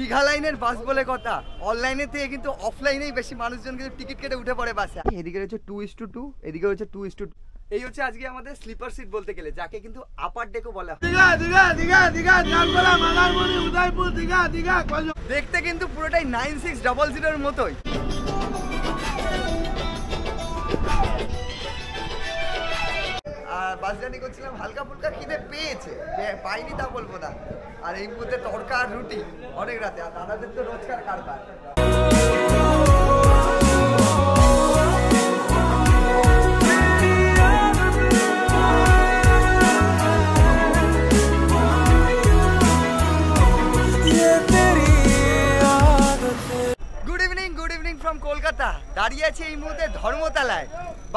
দীঘা লাইনের বাস বলে কথা, অনলাইনে থেকে কিন্তু অফলাইনেই বেশি মানুষজন কিন্তু টিকিট কেটে উঠে পড়ে বাসে। এদিকে রয়েছে 2:2, এদিকে রয়েছে 2:2। এই হচ্ছে আজকে আমাদের স্লিপার সিট বলতে গেলে, যাকে কিন্তু আপার ডেকও বলা হয়। দেখতে কিন্তু পুরোটাই 9600 মতোই। আর বাস জার্নি করছিলাম, হালকা ফুলকা খিদে পেয়েছে, পাইনি তা বলবো না। আর এই মুহূর্তে তড়কা আর রুটি অনেক রাতে, আর দাদাদের তো রোজকার কারবার। Good evening from Kolkata. দাঁড়িয়ে আছে এই মুহূর্তে ধর্মতলায়।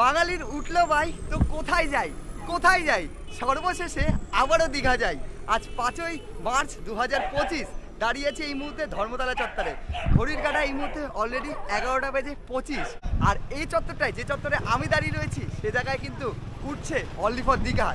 বাঙালির উঠলো ভাই তো কোথায় যাই, সর্বশেষে আবারও দীঘা যাই। আজ 5ই মার্চ 2025, দাঁড়িয়ে আছে এই মুহূর্তে ধর্মতলা চত্বরে। ঘড়ির কাঁটা এই মুহূর্তে অলরেডি 11:25। আর এই চত্বরটায়, যে চত্বরে আমি দাঁড়িয়ে রয়েছি, সে জায়গায় কিন্তু উঠছে অনলি ফর দীঘা।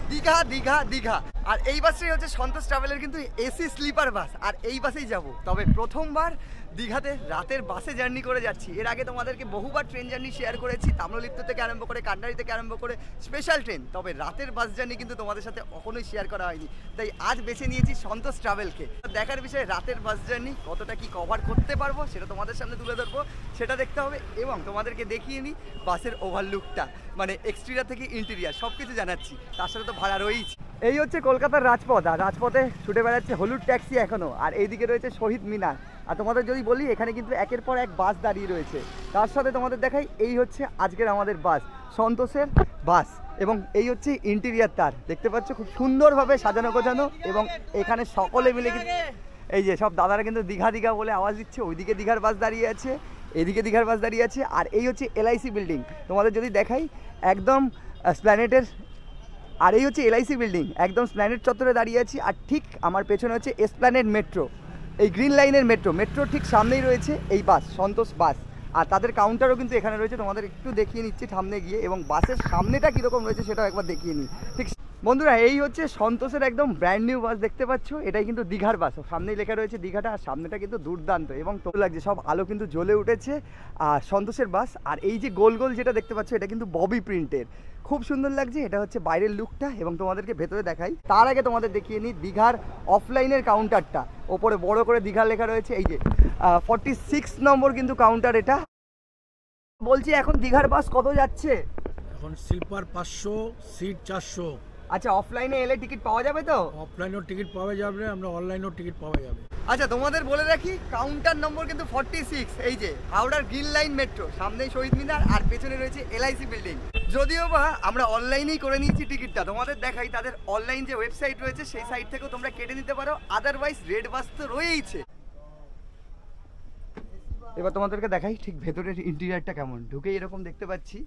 আর এই বাসটাই হচ্ছে সন্তোষ ট্রাভেলের কিন্তু এসি স্লিপার বাস। আর এই বাসেই যাব। তবে প্রথমবার দীঘাতে রাতের বাসে জার্নি করে যাচ্ছি। এর আগে তোমাদেরকে বহুবার ট্রেন জার্নি শেয়ার করেছি, তাম্রলিপ্ত থেকে আরম্ভ করে কান্ডারি থেকে আরম্ভ করে স্পেশাল ট্রেন। তবে রাতের বাস জার্নি কিন্তু তোমাদের সাথে কখনোই শেয়ার করা হয়নি, তাই আজ বেছে নিয়েছি সন্তোষ ট্রাভেলকে। দেখার বিষয়ে রাতের বাস জার্নি কতটা কি কভার করতে পারবো সেটা তোমাদের সামনে তুলে ধরবো, সেটা দেখতে হবে। এবং তোমাদেরকে দেখিয়ে নিই বাসের ওভারলুকটা, মানে এক্সটেরিয়র থেকে ইন্টেরিয়র সব কিছু জানাচ্ছি। তার সাথে তো ভাড়া রয়েছে। এই হচ্ছে কলকাতার রাজপথ, আর রাজপথে ছুটে বেড়াচ্ছে হলুদ ট্যাক্সি এখনো। আর এইদিকে রয়েছে শহীদ মিনার। আর তোমাদের যদি বলি, এখানে কিন্তু একের পর এক বাস দাঁড়িয়ে রয়েছে। তার সাথে তোমাদের দেখাই, এই হচ্ছে আজকের আমাদের বাস, সন্তোষের বাস। এবং এই হচ্ছে ইন্টেরিয়ার, তার দেখতে পাচ্ছ খুব সুন্দরভাবে সাজানো গোছানো। এবং এখানে সকলে মিলে কিন্তু এই যে সব দাদারা কিন্তু দীঘা বলে আওয়াজ দিচ্ছে। ওইদিকে দীঘার বাস দাঁড়িয়ে আছে, এদিকে দীঘার বাস দাঁড়িয়ে আছে। আর এই হচ্ছে LIC বিল্ডিং, তোমাদের যদি দেখাই একদম স্প্ল্যানেটের। আর এই হচ্ছে LIC বিল্ডিং, একদম স্প্ল্যানেট চত্বরে দাঁড়িয়ে আছি। আর ঠিক আমার পেছনে হচ্ছে এসপ্ল্যানেড মেট্রো, এই গ্রিন লাইনের মেট্রোর ঠিক সামনেই রয়েছে এই বাস, সন্তোষ বাস। আর তাদের কাউন্টারও কিন্তু এখানে রয়েছে, তোমাদের একটু দেখিয়ে নিচ্ছি সামনে গিয়ে। এবং বাসের সামনেটা কীরকম রয়েছে সেটাও একবার দেখিয়ে নিই। ঠিক বন্ধুরা, এই হচ্ছে সন্তোষের একদম ব্র্যান্ড নিউ বাস, দেখতে পাচ্ছ। এটাই কিন্তু দীঘার বাস, সামনেই লেখা রয়েছে দীঘাটা। আর সামনেটা কিন্তু দুর্দান্ত এবং তো লাগছে, সব আলো কিন্তু জ্বলে উঠেছে। আর সন্তোষের বাস, আর এই যে গোল যেটা দেখতে পাচ্ছ, এটা কিন্তু ববি প্রিন্টের, খুব সুন্দর লাগছে। এটা হচ্ছে বাইরের লুকটা, এবং তোমাদেরকে ভেতরে দেখাই। তার আগে তোমাদের দেখিয়ে নিই দীঘার অফলাইনের কাউন্টারটা। ওপরে বড় করে দীঘা লেখা রয়েছে, এই যে 46 নম্বর কিন্তু কাউন্টার এটা। বলছি এখন দীঘার বাস কত যাচ্ছে? এখন স্লিপার 500, সিট 400। আচ্ছা, অফলাইনে এলে টিকিট পাওয়া যাবে তো? অফলাইনেও টিকিট পাওয়া যাবে, আমরা অনলাইনেও টিকিট পাওয়া যাবে। আচ্ছা, তোমাদের বলে রাখি কাউন্টার নম্বর কিন্তু 46। এই যে হাওড়ার গ্রিন লাইন মেট্রো, সামনেই শহীদ মিনার, আর পেছনে রয়েছে LIC বিল্ডিং। যদিও বা আমরা অনলাইনেই করে নিয়েছি টিকিটটা, তোমাদের দেখাই তাদের অনলাইন যে ওয়েবসাইট রয়েছে সেই সাইট থেকেও তোমরা কেটে নিতে পারো। আদারওয়াইজ রেড বাস তো রয়েইছে। এবার তোমাদেরকে দেখাই ঠিক ভেতরের ইন্টেরিয়রটা কেমন। ঢুকে এরকম দেখতে পাচ্ছি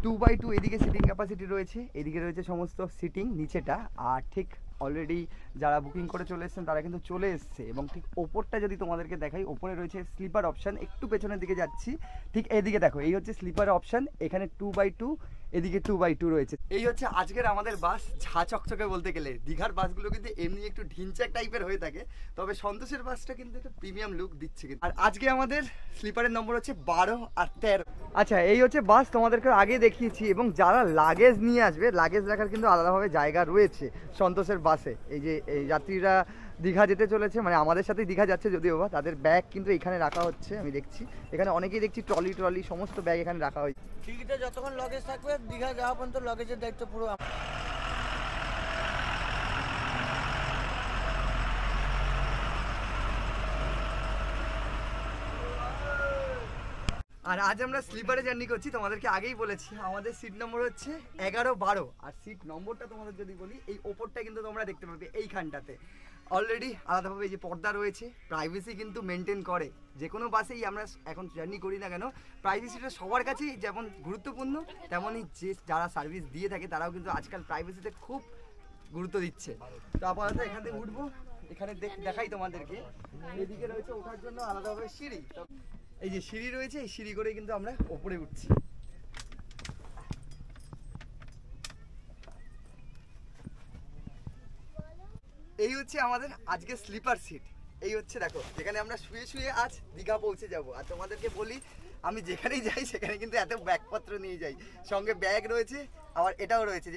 2x2, এদিকে সিটিং ক্যাপাসিটি রয়েছে, এদিকে রয়েছে সমস্ত সিটিং নিচেটা। আর ঠিক অলরেডি যারা বুকিং করে চলে এসেছেন তারা কিন্তু চলে এসছে। এবং ঠিক ওপরটা যদি তোমাদেরকে দেখাই, ওপরে রয়েছে স্লিপার অপশান। একটু পেছনের দিকে যাচ্ছি, ঠিক এদিকে দেখো, এই হচ্ছে স্লিপার অপশান। এখানে 2x2, এদিকে 2x2 রয়েছে। এই হচ্ছে আজকের আমাদের বাস, ঝা চকচকে বলতে গেলে। দীঘার বাসগুলো কিন্তু এমনি একটু ঢিনচাক টাইপের হয়ে থাকে, তবে সন্তোষের বাসটা কিন্তু একটা প্রিমিয়াম লুক দিচ্ছে। আর আজকে আমাদের স্লিপারের নম্বর হচ্ছে 12 আর 13। আচ্ছা, এই হচ্ছে বাস, তোমাদেরকে আগে দেখিয়েছি। এবং যারা লাগেজ নিয়ে আসবে, লাগেজ রাখার কিন্তু আলাদাভাবে জায়গা রয়েছে সন্তোষের বাসে। এই যে এই যাত্রীরা দীঘা যেতে চলেছে, মানে আমাদের সাথে দীঘা যাচ্ছে যদিও বা, তাদের ব্যাগ কিন্তু এখানে রাখা হচ্ছে। আমি দেখছি এখানে অনেকেই দেখছি ট্রলি সমস্ত ব্যাগ এখানে রাখা হয়েছে। টিকিটে যতক্ষণ লগেজ থাকবে, দীঘা যাওয়া পর্যন্ত লগেজের দায়িত্ব পুরো। আর আজ আমরা স্লিপারে জার্নি করছি, তোমাদেরকে আগেই বলেছি আমাদের সিট নম্বর হচ্ছে 11-12। আর সিট নম্বরটা তোমাদের যদি বলি, এই ওপরটা কিন্তু তোমরা দেখতে পাবে এইখানটাতে অলরেডি আলাদাভাবে যে পর্দা রয়েছে, প্রাইভেসি কিন্তু মেনটেন করে। যে কোনো বাসেই আমরা এখন জার্নি করি না কেন, প্রাইভেসিটা সবার কাছেই যেমন গুরুত্বপূর্ণ, তেমনই যে যারা সার্ভিস দিয়ে থাকে তারাও কিন্তু আজকাল প্রাইভেসিতে খুব গুরুত্ব দিচ্ছে। তো আপাতত এখান থেকে উঠবো, এখানে দেখাই তোমাদেরকে। এদিকে রয়েছে ওঠার জন্য আলাদাভাবে সিঁড়ি, এই যে সিঁড়ি রয়েছে, এই সিঁড়ি করে কিন্তু আমরা ওপরে উঠছি। এই হচ্ছে আমাদের আজকে স্লিপার সিট। এই হচ্ছে দেখো, যেখানে আমরা শুয়ে শুয়ে আজ দীঘা পৌঁছে যাব। আর তোমাদেরকে বলি, আমি যেখানেই যাই সেখানে কিন্তু এত ব্যাগপত্র নিয়ে যাই, সঙ্গে ব্যাগ রয়েছে, আবার এটাও রয়েছে।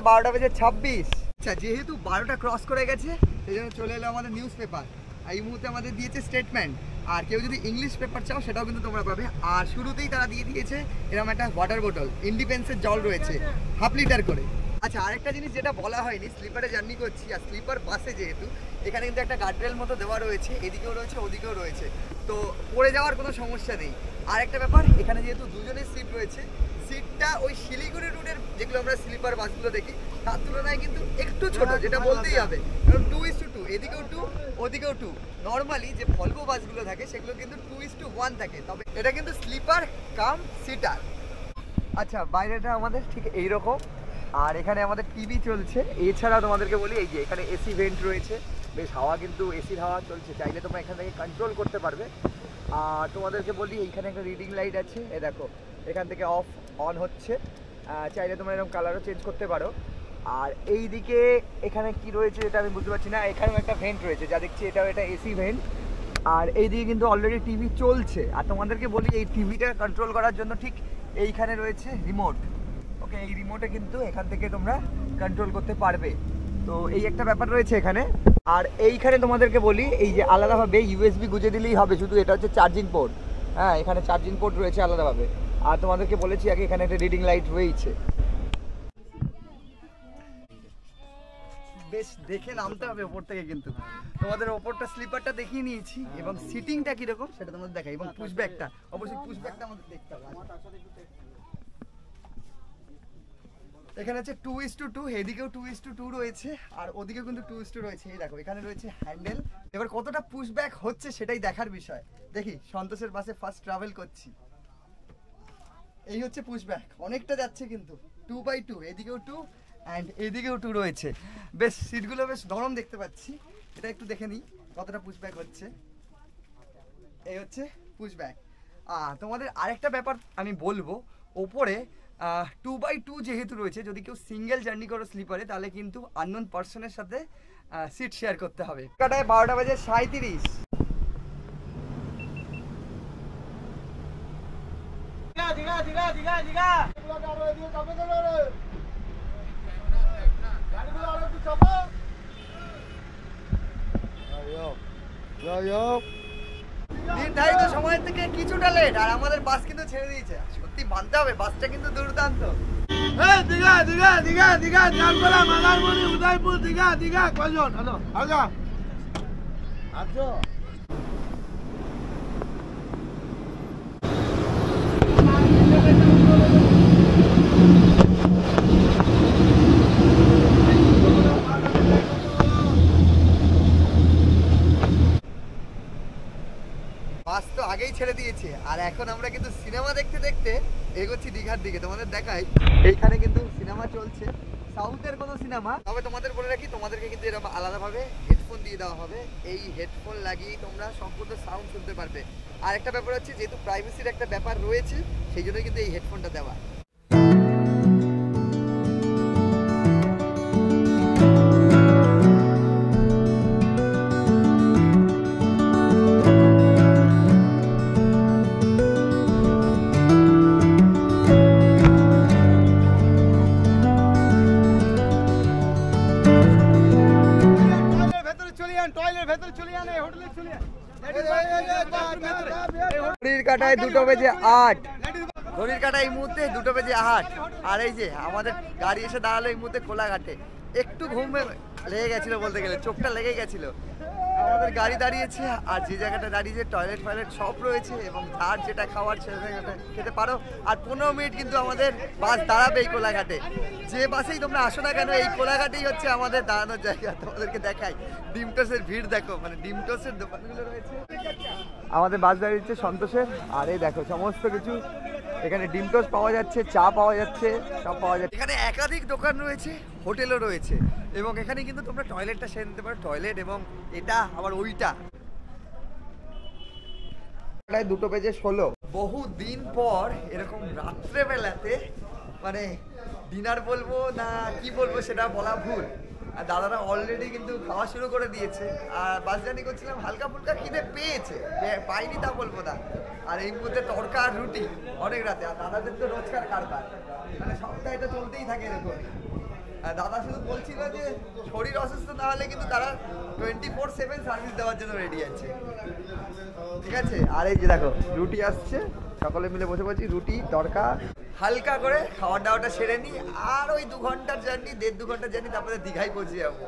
12:26। আচ্ছা, যেহেতু 12টা ক্রস করে গেছে সেই জন্য চলে এলো আমাদের নিউজ পেপার। এই মুহূর্তে আমাদের দিয়েছে স্টেটমেন্ট, আর কেউ যদি ইংলিশ পেপার চাও সেটাও কিন্তু তোমরা পাবে। আর শুরুতেই তারা দিয়ে দিয়েছে এরকম একটা ওয়াটার বোতল, ইন্ডিপেন্সের জল রয়েছে 1/2 লিটার করে। আচ্ছা, আরেকটা জিনিস যেটা বলা হয়নি, স্লিপারে জার্নি করছি আর স্লিপার বাসে যেহেতু এখানে কিন্তু একটা গার্ডরেল মতো দেওয়া রয়েছে, এদিকেও রয়েছে ওদিকেও রয়েছে, তো পড়ে যাওয়ার কোনো সমস্যা নেই। আর একটা ব্যাপার, এখানে যেহেতু দুজনের সিট রয়েছে, সিটটা ওই শিলিগুড়ি রুটের যেগুলো আমরা স্লিপার বাসগুলো দেখি তার তুলনায় কিন্তু একটু ছোট, যেটা বলতেই হবে, কারণ 2:2, এদিকেও 2 ওদিকেও 2। নর্মালি যে ভলভো বাসগুলো থাকে সেগুলো কিন্তু 2:1 থাকে, তবে এটা কিন্তু স্লিপার কাম সিটার। আচ্ছা, বাইরেটা আমাদের ঠিক এইরকম, আর এখানে আমাদের টিভি চলছে। এছাড়া তোমাদেরকে বলি, এই যে এখানে এসি ভেন্ট রয়েছে, বেশ হাওয়া কিন্তু এসির হাওয়া চলছে, চাইলে তোমরা এখান থেকে কন্ট্রোল করতে পারবে। আর তোমাদেরকে বলি, এইখানে একটা রিডিং লাইট আছে, এ দেখো এখান থেকে অফ অন হচ্ছে, চাইলে তোমরা এরকম কালারও চেঞ্জ করতে পারো। আর এই দিকে এখানে কি রয়েছে এটা আমি বুঝতে পারছি না, এখানেও একটা ভেন্ট রয়েছে যা দেখছি, এটাও এটা এসি ভেন্ট। আর এই দিকে কিন্তু অলরেডি টিভি চলছে। আর তোমাদেরকে বলি, এই টিভিটা কন্ট্রোল করার জন্য ঠিক এইখানে রয়েছে রিমোট। ওকে, এই রিমোটে কিন্তু এখান থেকে তোমরা কন্ট্রোল করতে পারবে, তো এই একটা ব্যাপার রয়েছে এখানে। আর এইখানে তোমাদেরকে বলি, এই যে আলাদাভাবে ইউএসবি গুঁজে দিলেই হবে, শুধু এটা হচ্ছে চার্জিং পোর্ট। হ্যাঁ, এখানে চার্জিং পোর্ট রয়েছে আলাদাভাবে। আর তোমাদেরকে বলেছি আগে, এখানে একটা রিডিং লাইট রয়েছে। বেশ দেখে নামতে হবে ওপর থেকে, কিন্তু তোমাদের ওপরটা স্লিপারটা দেখিয়ে নিয়েছি এবং সিটিংটা কিরকম সেটা তোমাদের দেখাই, এবং পুশব্যাকটা অবশ্যই পুশব্যাকটা আমাদের দেখতে হবে। এখানে হচ্ছে 2:2, এদিকেও 2:2 রয়েছে, আর ওদিকেও কিন্তু 2:2 রয়েছে। এই দেখো এখানে রয়েছে হ্যান্ডেল। এবার কতটা পুশব্যাক হচ্ছে সেটাই দেখার বিষয়। দেখি, সন্তোষের বাসে ফার্স্ট ট্রাভেল করছি, এই হচ্ছে পুশব্যাক, অনেকটা যাচ্ছে কিন্তু 2/2, এদিকেও 2 অ্যান্ড এদিকেও 2 রয়েছে। বেশ সিটগুলো বেশ নরম দেখতে পাচ্ছি, এটা একটু দেখে নিই কতটা পুশব্যাক হচ্ছে। এই হচ্ছে পুশব্যাক। তোমাদের আরেকটা ব্যাপার আমি বলবো, ওপরে 2/2 যেহেতু রয়েছে, যদি কেউ সিঙ্গেল জার্নি করো স্লিপারে, তাহলে কিন্তু আননোন পার্সনের সাথে সিট শেয়ার করতে হবে। কাটায় 12:37। নির্ধারিত সময়ের থেকে কিছুটা লেট, আর আমাদের বাস কিন্তু ছেড়ে দিয়েছে। সত্যি মানতে হবে, বাসটা কিন্তু দুর্দান্ত। দীঘা দীঘা দীঘা দীঘা জালগোলা মাদারমণি উদয়পুর দীঘা দীঘা কজন হলো আজা আজো। বাস তো আগেই ছেড়ে দিয়েছে, আর এখন আমরা কিন্তু সিনেমা দেখতে দেখতে এগোচ্ছি দীঘার দিকে। তোমাদের দেখাই, এইখানে কিন্তু সিনেমা চলছে, সাউথের কোনো সিনেমা। তবে তোমাদের বলে রাখি, তোমাদেরকে কিন্তু এরকম আলাদাভাবে হেডফোন দিয়ে দেওয়া হবে, এই হেডফোন লাগিয়ে তোমরা সম্পূর্ণ সাউন্ড শুনতে পারবে। আর একটা ব্যাপার হচ্ছে, যেহেতু প্রাইভেসির একটা ব্যাপার রয়েছে, সেই জন্যই কিন্তু এই হেডফোনটা দেওয়া। ঘড়ির কাটায় 2:08, ঘড়ির কাটায় এই মুহূর্তে 2:08। আর এই যে আমাদের গাড়ি এসে দাঁড়ালো এই মুহূর্তে কোলাঘাটে। একটু ঘুমে লেগে গেছিলো, বলতে গেলে চোখটা লেগে গেছিলো। আমাদের গাড়ি দাঁড়িয়েছে, আর যে জায়গাটা দাঁড়িয়েছে টয়লেট ফয়লেট সব রয়েছে, এবং যার যেটা খাওয়ার সেটা খেতে পারো। আর 15 মিনিট কিন্তু আমাদের বাস দাঁড়াবে এই কোলাঘাটে। যে বাসেই তোমরা আসো না কেন, এই কোলাঘাটেই হচ্ছে আমাদের দাঁড়ানোর জায়গা। তোমাদেরকে দেখাই, ডিম টোস্টের ভিড় দেখো, মানে ডিম টোস্টের দোকানগুলো রয়েছে। আমাদের বাস দাঁড়িয়েছে সন্তোষের, আর এই দেখো সমস্ত কিছু এখানে ডিম টোস্ট পাওয়া যাচ্ছে, চা পাওয়া যাচ্ছে, সব পাওয়া যাচ্ছে। এখানে একাধিক দোকান রয়েছে, হোটেলও রয়েছে, এবং এখানে কিন্তু তোমরা টয়লেটটা সেরে নিতে পারো, টয়লেট এবং এটা আবার ওইটা। 2:16। বহু দিন পর এরকম রাত্রেবেলাতে, মানে ডিনার বলবো না কি বলবো সেটা বলা ভুল, আর দাদারা অলরেডি কিন্তু খাওয়া শুরু করে দিয়েছে। আর বাস জার্নি করছিলাম, হালকা ফুলকা খিদে পেয়েছে, পাইনি তা বলবো না। আর এই মুহূর্তে তড়কা আর রুটি অনেক রাতে। আর দাদাদের তো রোজকার কারবার, মানে সপ্তাহে এটা চলতেই থাকে এরকম। আর দাদা শুধু বলছিল যে শরীর অসুস্থ না হলে কিন্তু তারা 24/7 সার্ভিস দেওয়ার জন্য রেডি আছে, ঠিক আছে। আর এই যে দেখো রুটি আসছে, সকলে মিলে বসে বলছি রুটি তড়কা হালকা করে খাওয়া দাওয়াটা সেরে নিই। আর ওই 2 ঘন্টার জার্নি, 1.5-2 ঘন্টার জার্নি, তারপরে দীঘায় পৌঁছে যাবো।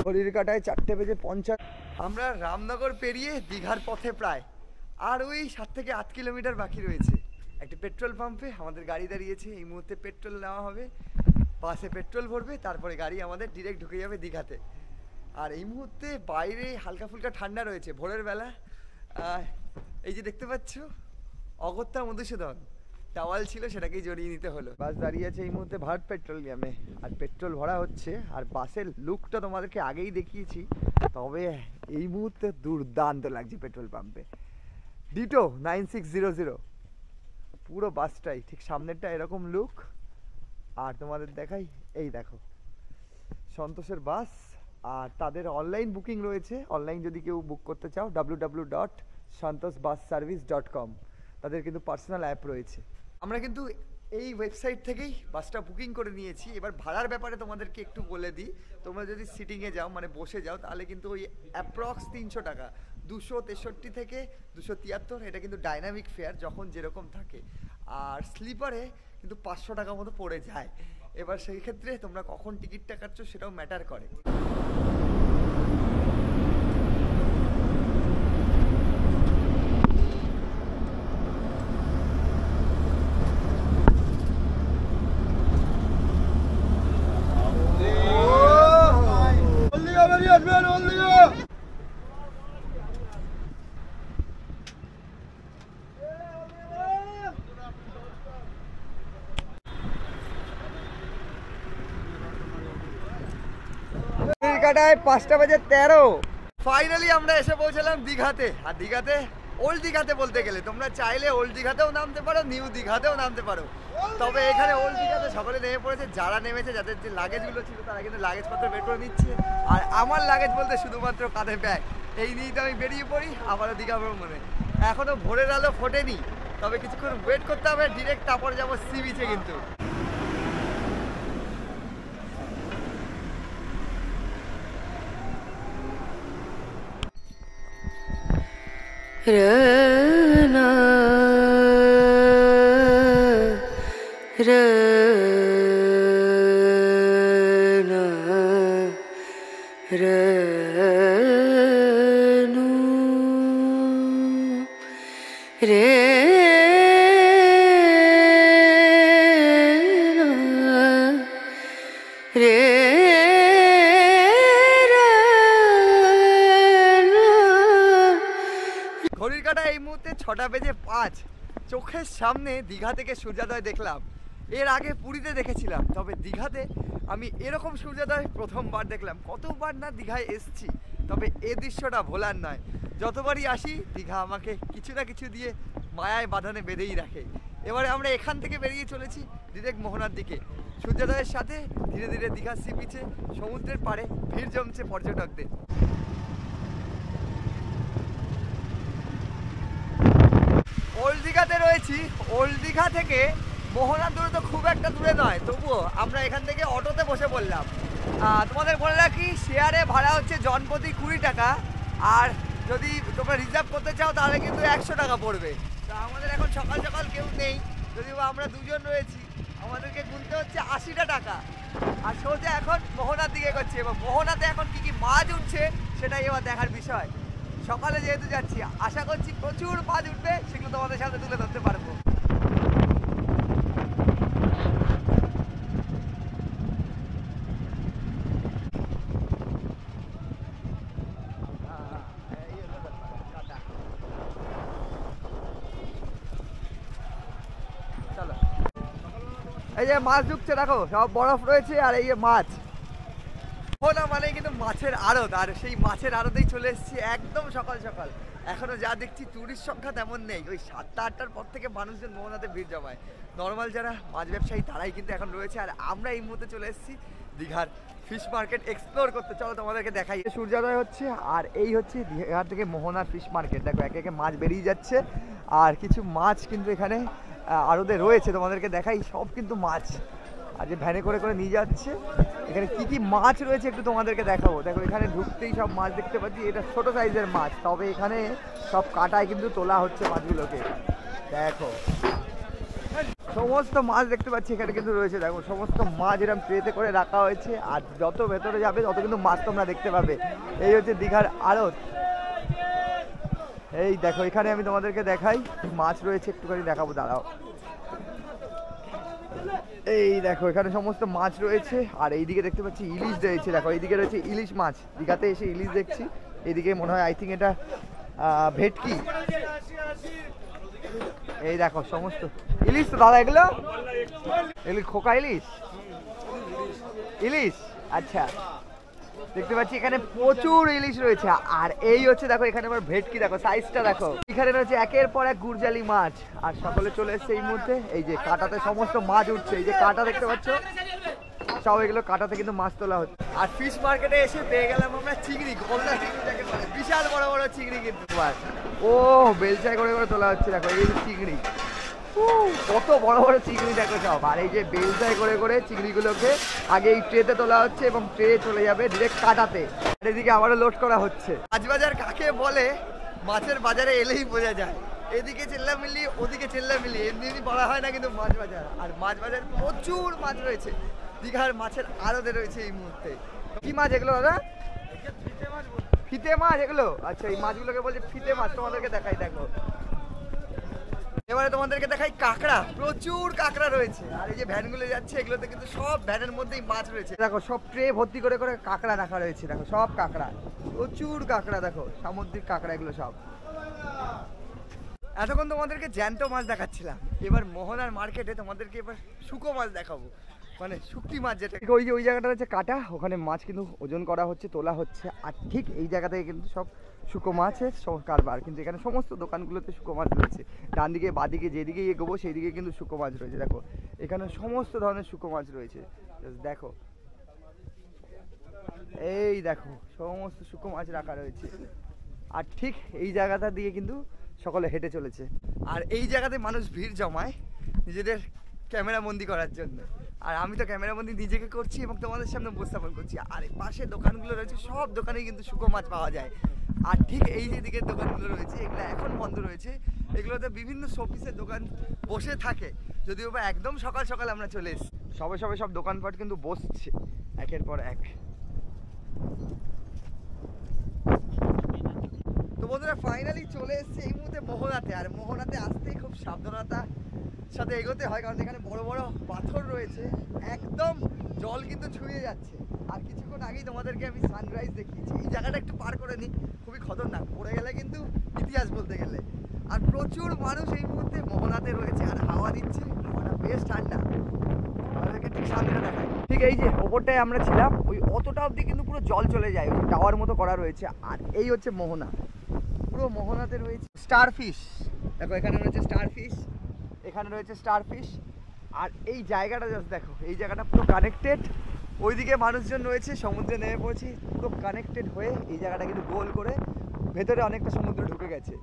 ঘড়ির কাটায় 4:50। আমরা রামনগর পেরিয়ে দীঘার পথে প্রায়, আর ওই 7 থেকে 8 কিলোমিটার বাকি রয়েছে। একটা পেট্রোল পাম্পে আমাদের গাড়ি দাঁড়িয়েছে, এই মুহূর্তে পেট্রোল নেওয়া হবে, বাসে পেট্রোল ভরবে, তারপরে গাড়ি আমাদের ডিরেক্ট ঢুকে যাবে দীঘাতে। আর এই মুহূর্তে বাইরে হালকা ফুলকা ঠান্ডা রয়েছে ভোরের বেলা। এই যে দেখতে পাচ্ছ অগত্যা মধুসূদন টাওয়াল ছিল, সেটাকেই জড়িয়ে নিতে হলো। বাস দাঁড়িয়ে আছে এই মুহূর্তে ভারত পেট্রোলিয়ামে, আর পেট্রোল ভরা হচ্ছে। আর বাসের লুকটা তোমাদেরকে আগেই দেখিয়েছি, তবে এই মুহূর্তে দুর্দান্ত লাগছে পেট্রোল পাম্পে। ডিটো 9600 পুরো বাসটাই, ঠিক সামনেরটা এরকম লুক। আর তোমাদের দেখাই, এই দেখো সন্তোষের বাস। আর তাদের অনলাইন বুকিং রয়েছে, অনলাইন যদি কেউ বুক করতে চাও www.santoshbusservice.com, তাদের কিন্তু পার্সোনাল অ্যাপ রয়েছে। আমরা কিন্তু এই ওয়েবসাইট থেকেই বাসটা বুকিং করে নিয়েছি। এবার ভাড়ার ব্যাপারে তোমাদেরকে একটু বলে দিই। তোমরা যদি সিটিংয়ে যাও, মানে বসে যাও, তাহলে কিন্তু ওই অ্যাপ্রক্স 300 টাকা, 263 থেকে 273, এটা কিন্তু ডাইনামিক ফেয়ার, যখন যেরকম থাকে। আর স্লিপারে কিন্তু 500 টাকা মতো পড়ে যায়। এবার সেই ক্ষেত্রে তোমরা কখন টিকিটটা কাটছো সেটাও ম্যাটার করে। কাটায় 5:13। ফাইনালি আমরা এসে পৌঁছালাম দীঘাতে। আর দীঘাতে, ওল্ড দীঘাতে বলতে গেলে, তোমরা চাইলে ওল্ড দীঘাতেও নামতে পারো, নিউ দীঘাতেও নামতে পারো। তবে এখানে ওল্ড দীঘাতে সকলে নেমে পড়েছে। যারা নেমেছে, যাদের যে লাগেজগুলো ছিল, তারা কিন্তু লাগেজপত্র বের করে নিচ্ছে। আর আমার লাগেজ বলতে শুধুমাত্র কাঁধে ব্যাগ, এই নিয়েই তো আমি বেরিয়ে পড়ি আবারও দীঘা ভ্রমণে। এখনো ভোরের আলো ফোটেনি, তবে কিছুক্ষণ ওয়েট করতে হবে, ডিরেক্ট তারপরে যাবো সি বিচে। কিন্তু Rana Rana Ranu Rana Rana ঘড়ির কাঁটা এই মুহূর্তে 6:05। চোখের সামনে দীঘা থেকে সূর্যোদয় দেখলাম। এর আগে পুরীতে দেখেছিলাম, তবে দীঘাতে আমি এরকম সূর্যোদয় প্রথমবার দেখলাম। কতবার না দীঘায় এসছি, তবে এ দৃশ্যটা ভোলার নয়। যতবারই আসি দীঘা আমাকে কিছু না কিছু দিয়ে মায়ায় বাঁধনে বেঁধেই রাখে। এবারে আমরা এখান থেকে বেরিয়ে চলেছি ডিরেক্ট মোহনার দিকে। সূর্যোদয়ের সাথে ধীরে ধীরে দীঘা সি বিচে সমুদ্রের পাড়ে ভিড় জমছে পর্যটকদের। ওল্ড দীঘাতে রয়েছি। ওল্ড দীঘা থেকে মোহনার দূরত্ব খুব একটা দূরে নয়, তবুও আমরা এখান থেকে অটোতে বসে পড়লাম। তোমাদের বলে রাখি, শেয়ারে ভাড়া হচ্ছে জনপ্রতি 20 টাকা। আর যদি তোমরা রিজার্ভ করতে চাও তাহলে কিন্তু 100 টাকা পড়বে। তো আমাদের এখন সকাল সকাল কেউ নেই, যদিও আমরা দুজন রয়েছি। আমাদেরকে গুনতে হচ্ছে 80টা টাকা। আর সোজা এখন মোহনার দিকে করছে এবং মোহনাতে এখন কি কি মাছ উঠছে সেটাই এবার দেখার বিষয়। সকালে যেহেতু যাচ্ছি আশা করছি প্রচুর মাছ উঠবে, সেগুলো তোমাদের সামনে তুলে ধরতে পারবো। চলো, এই যে মাছ ঢুকছে দেখো, সব বরফ রয়েছে আর এই যে মাছ। মোহনা মানে কিন্তু মাছের আড়ত, আর সেই মাছের আড়তেই চলে এসেছি একদম সকাল সকাল। এখনো যা দেখছি টুরিস্ট সংখ্যা তেমন নেই, ওই 7টা 8টার পর থেকে মানুষজন মোহনাতে ভিড় জমায়। নর্মাল যারা মাছ ব্যবসায়ী তারাই কিন্তু এখন রয়েছে। আর আমরা এই মুহূর্তে চলে এসেছি দীঘার ফিশ মার্কেট এক্সপ্লোর করতে। চলো তোমাদেরকে দেখাই। সূর্যোদয় হচ্ছে আর এই হচ্ছে দীঘা থেকে মোহনার ফিশ মার্কেট। দেখো একে একে মাছ বেরিয়ে যাচ্ছে আর কিছু মাছ কিন্তু এখানে আড়তে রয়েছে, তোমাদেরকে দেখাই। সব কিন্তু মাছ আর যে ভ্যানে করে করে নিয়ে যাচ্ছে। এখানে কি কি মাছ রয়েছে একটু তোমাদেরকে দেখাবো। দেখো এখানে ঢুকতেই সব মাছ দেখতে পাচ্ছি, এটা ছোট সাইজের মাছ, তবে এখানে সব কাটায় কিন্তু তোলা হচ্ছে মাছগুলোকে। দেখো সমস্ত মাছ দেখতে পাচ্ছি এখানে কিন্তু রয়েছে। দেখো সমস্ত মাছ এরকম ট্রেতে করে রাখা হয়েছে আর যত ভেতরে যাবে তত কিন্তু মাছ তোমরা দেখতে পাবে। এই হচ্ছে দীঘার আড়ত। এই দেখো এখানে আমি তোমাদেরকে দেখাই মাছ রয়েছে, একটুখানি দেখাবো, দাঁড়াও। এই দেখো এখানে সমস্ত মাছ রয়েছে আর এইদিকে দেখতে পাচ্ছি ইলিশ রয়েছে। দেখো এইদিকে রয়েছে ইলিশ মাছ, দীঘাতে এসে ইলিশ দেখছি। এইদিকে মনে হয় আই থিঙ্ক এটা ভেটকি। এই দেখো সমস্ত ইলিশ তো দাদা, এগুলো এগুলো খোকা ইলিশ, ইলিশ আচ্ছা। দেখতে পাচ্ছি এখানে প্রচুর ইলিশ রয়েছে। আর এই হচ্ছে দেখো এখানে আবার ভেটকি, দেখো সাইজটা দেখো। এখানে রয়েছে একের পর এক গুরজালি মাছ আর সকলে চলে এসছে এই মুহূর্তে। এই যে কাঁটাতে সমস্ত মাছ উঠছে, এই যে কাঁটা দেখতে পাচ্ছ, সব এগুলো কাঁটাতে কিন্তু মাছ তোলা হচ্ছে। আর ফিশ মার্কেটে এসে পেয়ে গেলাম আমরা চিংড়ি, গলদা চিংড়ি যাকে বলে, বিশাল বড় বড় চিংড়ি কিন্তু। ও বেলচায় করে করে তোলা হচ্ছে, দেখো এই চিংড়ি কত বড় বড় চিংড়ি দেখো সব। আর এই যে বেলচায় করে করে চিংড়িগুলোকে আগে এই ট্রেতে তোলা হচ্ছে এবং ট্রে চলে যাবে ডিরেক্ট কাটাতে। এদিকে আবারও লোড করা হচ্ছে। মাছ বাজার কাকে বলে মাছের বাজারে এলেই বোঝা যায়। এদিকে চেল্লামিল্লি ওদিকে চেল্লামিল্লি, এমনি বলা হয় না কিন্তু মাছ বাজার। আর মাছ বাজার প্রচুর মাছ রয়েছে, দীঘার মাছের আড়তে রয়েছে এই মুহূর্তে। কি মাছ এগুলো দাদা? ফিতে মাছ এগুলো? আচ্ছা এই মাছগুলোকে বলছে ফিতে মাছ। তোমাদেরকে দেখাই, দেখো এবারে তোমাদেরকে দেখাই কাঁকড়া, প্রচুর কাঁকড়া রয়েছে। আর এই যে ভ্যানগুলো যাচ্ছে এগুলোতে কিন্তু সব ভ্যানের মধ্যেই মাছ রয়েছে। দেখো সব ট্রে ভর্তি করে করে কাঁকড়া রাখা রয়েছে, দেখো সব কাঁকড়া, প্রচুর কাঁকড়া, দেখো সামুদ্রিক কাঁকড়া এগুলো সব। এতক্ষণ তোমাদেরকে জ্যান্ত মাছ দেখাচ্ছিলাম, এবার মোহনার মার্কেটে তোমাদেরকে এবার শুকো মাছ দেখাবো, মানে শুকটি মাছ যেটা। ওই যে ওই জায়গাটা হচ্ছে কাটা, ওখানে মাছ কিন্তু ওজন করা হচ্ছে, তোলা হচ্ছে। আর ঠিক এই জায়গা থেকে কিন্তু সব শুকো মাছের কারবার। কিন্তু এখানে সমস্ত দোকানগুলোতে শুকো মাছ রয়েছে, ডান দিকে বাদিকে যেদিকে এগোবো সেই দিকে কিন্তু শুকো মাছ রয়েছে। দেখো এখানে সমস্ত ধরনের শুকো মাছ রয়েছে, দেখো এই দেখো সমস্ত শুকো মাছ রাখা রয়েছে। আর ঠিক এই জায়গাটা দিয়ে কিন্তু সকলে হেঁটে চলেছে। আর এই জায়গাতে মানুষ ভিড় জমায় নিজেদের ক্যামেরা বন্দি করার জন্য। আর আমি তো ক্যামেরা বন্দি নিজেকে করছি এবং তোমাদের সামনে উপস্থাপন করছি। আর এই পাশে দোকানগুলো রয়েছে, সব দোকানেই কিন্তু শুকো মাছ পাওয়া যায়। আর ঠিক এই যে দিকের দোকানগুলো রয়েছে এগুলো এখন বন্ধ রয়েছে, এগুলোতে বিভিন্ন শোপিসের দোকান বসে থাকে, যদিও বা একদম সকাল সকাল আমরা চলে এসেছি। সবে সবে সব দোকানপাট কিন্তু বসছে একের পর এক। তো বন্ধুরা ফাইনালি চলে এসেছে এই মুহূর্তে মোহনাতে। আর মোহনাতে আসতেই খুব সাবধানতার সাথে এগোতে হয়, কারণ এখানে বড় বড় পাথর রয়েছে, একদম জল কিন্তু ছুঁয়ে যাচ্ছে। আর কিছুক্ষণ আগেই তোমাদেরকে আমি সানরাইজ দেখিয়েছি। এই জায়গাটা একটু পার করে নিই, খুবই খতরনাক, পড়ে গেলে কিন্তু ইতিহাস বলতে গেলে। আর প্রচুর মানুষ এই মুহূর্তে মোহনাতে রয়েছে আর হাওয়া দিচ্ছে, হাওয়াটা বেশ ঠান্ডা। আমাদেরকে ঠিক সামনে দেখায়, ঠিক এই যে ওপরটায় আমরা ছিলাম ওই অতটা অবধি কিন্তু পুরো জল চলে যায়, ওই টাওয়ার মতো করা রয়েছে। আর এই হচ্ছে মোহনা, পুরো মোহনাতে রয়েছে স্টার ফিশ। দেখো এখানে রয়েছে স্টার ফিশ, এখানে রয়েছে স্টার ফিশ। আর এই জায়গাটা জাস্ট দেখো, এই জায়গাটা পুরো কানেক্টেড। ওইদিকে মানুষজন রয়েছে, সমুদ্রে নেমে পড়েছি, পুরো কানেক্টেড হয়ে এই জায়গাটা কিন্তু গোল করে ভেতরে অনেকটা সমুদ্র ঢুকে গেছে।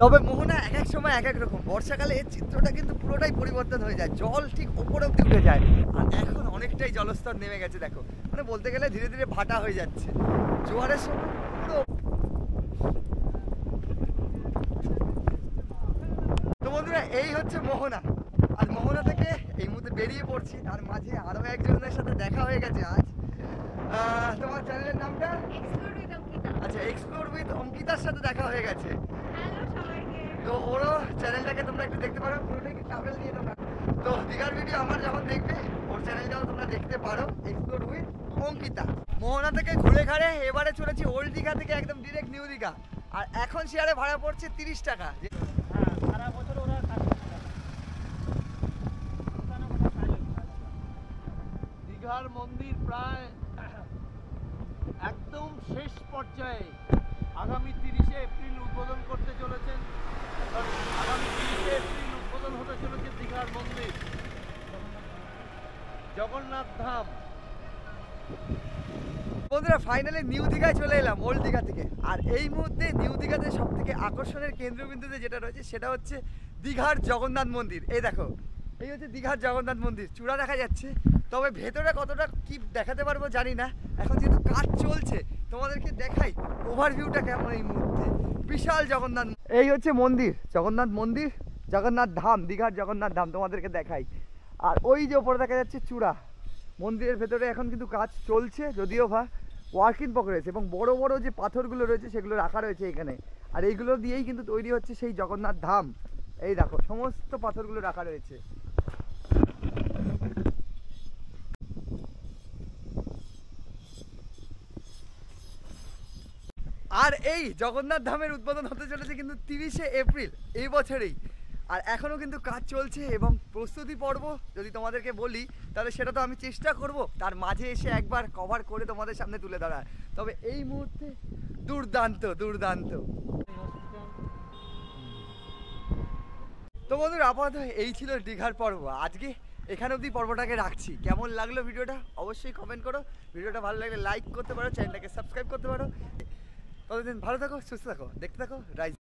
তবে মোহনা এক এক সময় এক এক রকম। বর্ষাকালে এর চিত্রটা কিন্তু পুরোটাই পরিবর্তন হয়ে যায়, জল ঠিক ওপরে অব্দি উঠে যায়। আর এখন অনেকটাই জলস্তর নেমে গেছে, দেখো মানে বলতে গেলে ধীরে ধীরে ভাটা হয়ে যাচ্ছে। জোয়ারের সময় পুরো। তো বন্ধুরা এই হচ্ছে মোহনা। আর মোহনা থেকে এই বেরিয়ে পড়ছি, তার মাঝে আরো একজনের সাথে দেখা হয়ে গেছে আজ। তোমার চ্যানেলের নামটা? আচ্ছা, এক্সপ্লোর উইথ অঙ্কিতার সাথে দেখা হয়ে গেছে। তো ওরও চ্যানেলটাকে তোমরা একটু দেখতে পারো, পুরোটাই ট্রাভেল নিয়ে তোমরা। তো দীঘার ভিডিও আমার যখন দেখবে ওর চ্যানেলটাও তোমরা দেখতে পারো, এক্সপ্লোর উইথ অঙ্কিতা। মোহনা থেকে ঘুরে ঘাড়ে এবারে চলেছি ওল্ড দীঘা থেকে একদম ডিরেক্ট নিউ দীঘা। আর এখন শেয়ারে ভাড়া পড়ছে 30 টাকা। সারা বছর ওরা কাজ দীঘার মন্দির প্রায় একদম শেষ পর্যায়ে। আগামী 30শে এপ্রিল উদ্বোধন করতে চলেছেন, আগামী 30শে এপ্রিল উদ্বোধন হতে চলেছে দীঘার মন্দির, জগন্নাথ ধাম। বন্ধুরা ফাইনালি নিউ দীঘায় চলে এলাম ওল্ড দীঘা থেকে। আর এই মুহূর্তে নিউ দীঘাতে সব থেকে আকর্ষণের কেন্দ্রবিন্দুতে যেটা রয়েছে সেটা হচ্ছে দীঘার জগন্নাথ মন্দির। এই দেখো, এই হচ্ছে দীঘার জগন্নাথ মন্দির, চূড়া দেখা যাচ্ছে। তবে ভেতরে কতটা কি দেখাতে পারবো জানি না, এখন যেহেতু কাজ চলছে তোমাদেরকে দেখাই ওভারভিউটা কেমন এই মুহূর্তে। বিশাল জগন্নাথ, এই হচ্ছে মন্দির, জগন্নাথ মন্দির, জগন্নাথ ধাম, দীঘার জগন্নাথ ধাম তোমাদেরকে দেখাই। আর ওই যে ওপরে দেখা যাচ্ছে চূড়া, মন্দিরের ভেতরে এখন কিন্তু কাজ চলছে, যদিও বা ওয়ার্ক ইন প্রগ্রেস, এবং বড় বড় যে পাথরগুলো রয়েছে সেগুলো রাখা রয়েছে এখানে। আর এইগুলো দিয়েই কিন্তু তৈরি হচ্ছে সেই জগন্নাথ ধাম। এই দেখো সমস্ত পাথরগুলো রাখা রয়েছে। আর এই জগন্নাথ ধামের উদ্বোধন হতে চলেছে কিন্তু 30শে এপ্রিল এই বছরেই। আর এখনও কিন্তু কাজ চলছে এবং প্রস্তুতি পর্ব যদি তোমাদেরকে বলি তাহলে সেটা তো আমি চেষ্টা করব তার মাঝে এসে একবার কভার করে তোমাদের সামনে তুলে ধরার। তবে এই মুহূর্তে দুর্দান্ত দুর্দান্ত। তো বন্ধুরা আপাতত এই ছিল দীঘার পর্ব। আজকে এখানে অবধি পর্বটাকে রাখছি। কেমন লাগলো ভিডিওটা অবশ্যই কমেন্ট করো। ভিডিওটা ভালো লাগলে লাইক করতে পারো, চ্যানেলটাকে সাবস্ক্রাইব করতে পারো। ততদিন ভালো থাকো, সুস্থ থাকো, দেখতে থাকো রাইজ।